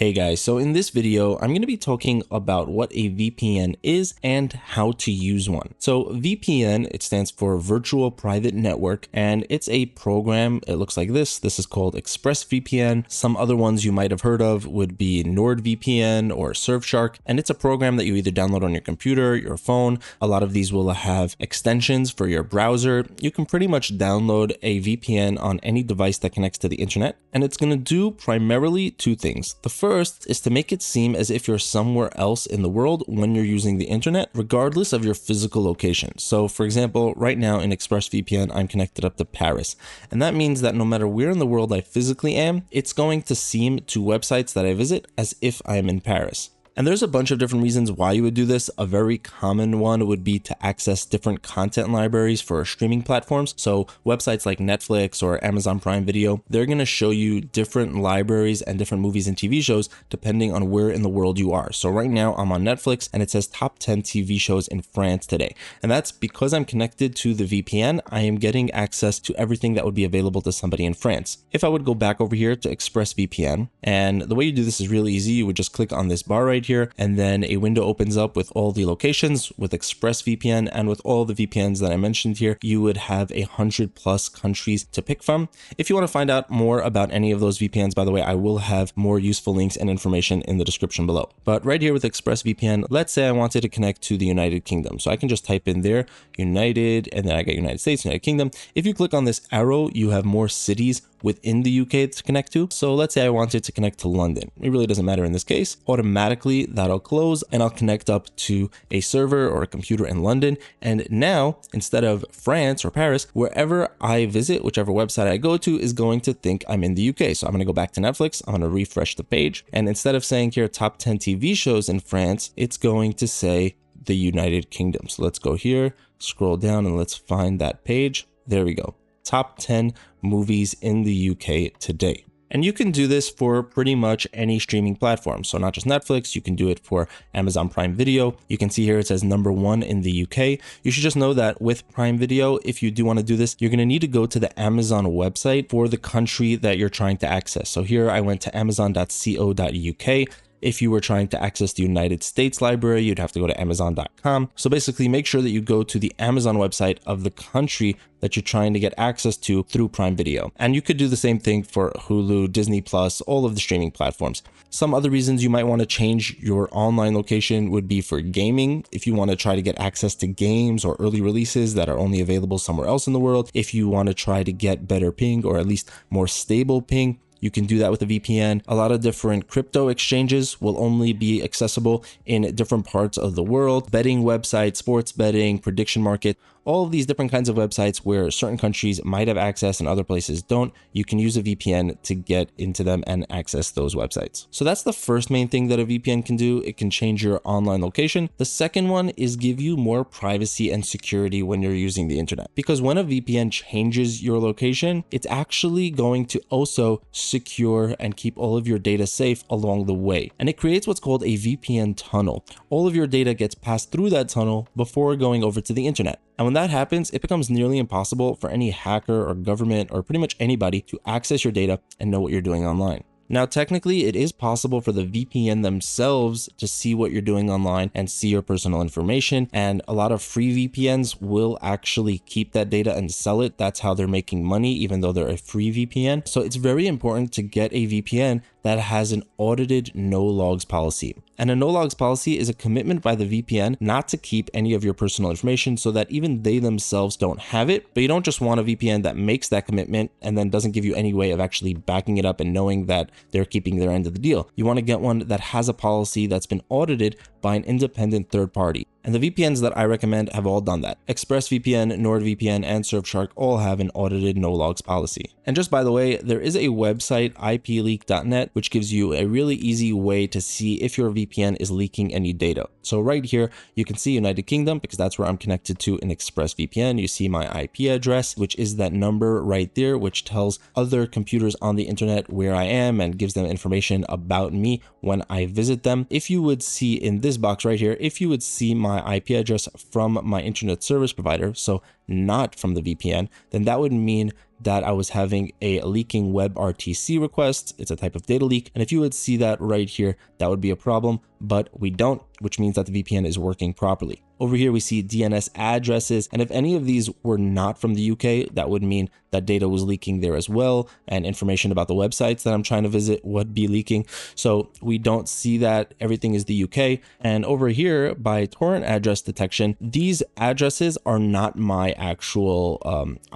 Hey guys, so in this video, I'm going to be talking about what a VPN is and how to use one. So VPN, it stands for Virtual Private Network, and it's a program. It looks like this. This is called ExpressVPN. Some other ones you might have heard of would be NordVPN or Surfshark, and it's a program that you either download on your computer, your phone. A lot of these will have extensions for your browser. You can pretty much download a VPN on any device that connects to the internet, and it's going to do primarily two things. The first is to make it seem as if you're somewhere else in the world when you're using the internet, regardless of your physical location. So for example, right now in ExpressVPN, I'm connected up to Paris. And that means that no matter where in the world I physically am, it's going to seem to websites that I visit as if I am in Paris. And there's a bunch of different reasons why you would do this. A very common one would be to access different content libraries for streaming platforms. So websites like Netflix or Amazon Prime Video, they're going to show you different libraries and different movies and TV shows depending on where in the world you are. So right now I'm on Netflix and it says top 10 TV shows in France today. And that's because I'm connected to the VPN. I am getting access to everything that would be available to somebody in France. If I would go back over here to ExpressVPN, and the way you do this is really easy. You would just click on this bar right here, and then a window opens up with all the locations with ExpressVPN, and with all the VPNs that I mentioned here, you would have 100+ countries to pick from. If you want to find out more about any of those VPNs, by the way, I will have more useful links and information in the description below. But right here with ExpressVPN, let's say I wanted to connect to the United Kingdom. So I can just type in there, United, and then I get United States, United Kingdom. If you click on this arrow, you have more cities within the UK to connect to. So let's say I wanted to connect to London. It really doesn't matter in this case. Automatically that'll close and I'll connect up to a server or a computer in London. And now instead of France or Paris, wherever I visit, whichever website I go to is going to think I'm in the UK. So I'm going to go back to Netflix. I'm going to refresh the page. And instead of saying here top 10 TV shows in France, it's going to say the United Kingdom. So let's go here, scroll down, and let's find that page. There we go. Top 10 movies in the UK today. And you can do this for pretty much any streaming platform. So not just Netflix, you can do it for Amazon Prime Video. You can see here it says #1 in the UK. You should just know that with Prime Video, if you do want to do this, you're going to need to go to the Amazon website for the country that you're trying to access. So here I went to amazon.co.uk. If you were trying to access the United States library, you'd have to go to amazon.com. So basically make sure that you go to the Amazon website of the country that you're trying to get access to through Prime Video. And you could do the same thing for Hulu, Disney Plus, all of the streaming platforms. Some other reasons you might want to change your online location would be for gaming. If you want to try to get access to games or early releases that are only available somewhere else in the world. If you want to try to get better ping or at least more stable ping, you can do that with a VPN. A lot of different crypto exchanges will only be accessible in different parts of the world. Betting websites, sports betting, prediction market, all of these different kinds of websites where certain countries might have access and other places don't. You can use a VPN to get into them and access those websites. So that's the first main thing that a VPN can do. It can change your online location. The second one is give you more privacy and security when you're using the internet. Because when a VPN changes your location, it's actually going to also secure and keep all of your data safe along the way. And it creates what's called a VPN tunnel. All of your data gets passed through that tunnel before going over to the internet. And when that happens, it becomes nearly impossible for any hacker or government or pretty much anybody to access your data and know what you're doing online. Now, technically, it is possible for the VPN themselves to see what you're doing online and see your personal information. And a lot of free VPNs will actually keep that data and sell it. That's how they're making money, even though they're a free VPN. So it's very important to get a VPN that has an audited no logs policy. And a no logs policy is a commitment by the VPN not to keep any of your personal information so that even they themselves don't have it. But you don't just want a VPN that makes that commitment and then doesn't give you any way of actually backing it up and knowing that they're keeping their end of the deal. You want to get one that has a policy that's been audited by an independent third party. And the VPNs that I recommend have all done that. ExpressVPN, NordVPN, and Surfshark all have an audited no logs policy. And just by the way, there is a website, ipleak.net, which gives you a really easy way to see if your VPN is leaking any data. So right here, you can see United Kingdom because that's where I'm connected to in ExpressVPN. You see my IP address, which is that number right there, which tells other computers on the internet where I am and gives them information about me when I visit them. If you would see in this box right here, if you would see my IP address from my internet service provider, so not from the VPN, then that would mean that I was having a leaking WebRTC request. It's a type of data leak. And if you would see that right here, that would be a problem, but we don't, which means that the VPN is working properly. Over here, we see DNS addresses, and if any of these were not from the UK, that would mean that data was leaking there as well, and information about the websites that I'm trying to visit would be leaking. So we don't see that. Everything is the UK. And over here, by torrent address detection, these addresses are not my actual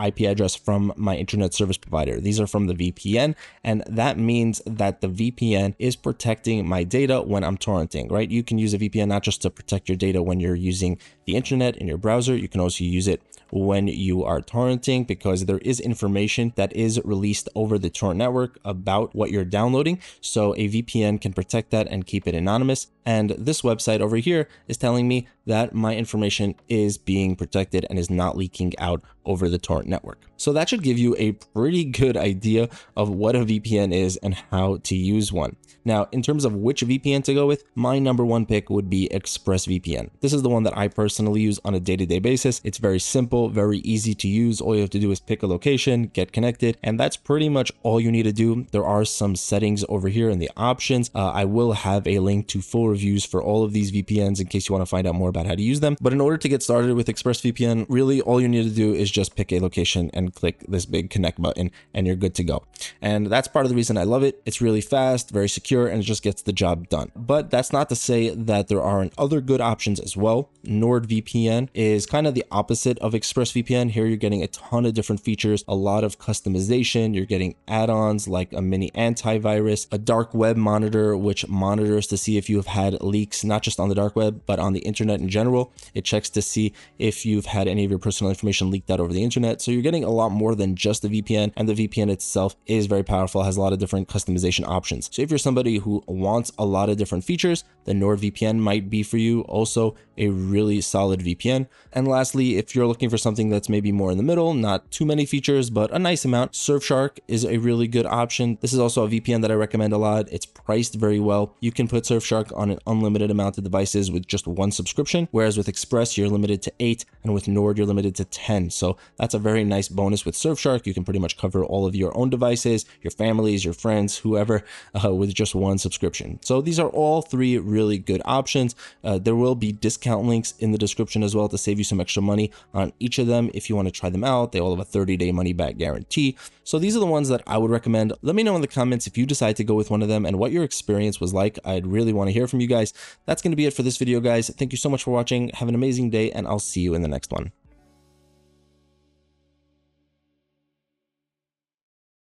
IP address from my internet service provider. These are from the VPN, and that means that the VPN is protecting my data when I'm torrenting, right? You can use a VPN not just to protect your data when you're using the internet in your browser. You can also use it when you are torrenting, because there is information that is released over the torrent network about what you're downloading. So a VPN can protect that and keep it anonymous. And this website over here is telling me that my information is being protected and is not leaking out over the torrent network. So that should give you a pretty good idea of what a VPN is and how to use one. Now, in terms of which VPN to go with, my number one pick would be ExpressVPN. This is the one that I personally use on a day-to-day basis. It's very simple, very easy to use. All you have to do is pick a location, get connected, and that's pretty much all you need to do. There are some settings over here in the options. I will have a link to full reviews for all of these VPNs in case you want to find out more about how to use them. But in order to get started with ExpressVPN, really all you need to do is just pick a location and click this big connect button and you're good to go. And that's part of the reason I love it. It's really fast, very secure, and it just gets the job done. But that's not to say that there aren't other good options as well. NordVPN is kind of the opposite of ExpressVPN. Here you're getting a ton of different features, a lot of customization. You're getting add-ons like a mini antivirus, a dark web monitor, which monitors to see if you have had leaks, not just on the dark web, but on the internet in general. It checks to see if you've had any of your personal information leaked out over the internet. So you're getting a lot more than just the VPN, and the VPN itself is very powerful, has a lot of different customization options. So if you're somebody who wants a lot of different features, then NordVPN might be for you. Also a really solid VPN. And lastly, if you're looking for something that's maybe more in the middle, not too many features, but a nice amount, Surfshark is a really good option. This is also a VPN that I recommend a lot. It's priced very well. You can put Surfshark on an unlimited amount of devices with just one subscription, whereas with Express, you're limited to 8, and with Nord, you're limited to 10. So that's a very nice bonus with Surfshark. You can pretty much cover all of your own devices, your families, your friends, whoever, with just one subscription. So these are all three really good options. There will be discount links in the description as well to save you some extra money on each of them if you want to try them out. They all have a 30-day money-back guarantee. So these are the ones that I would recommend. Let me know in the comments if you decide to go with one of them and what your experience was like. I'd really want to hear from you guys. That's going to be it for this video, guys. Thank you so much for watching. Have an amazing day, and I'll see you in the next one.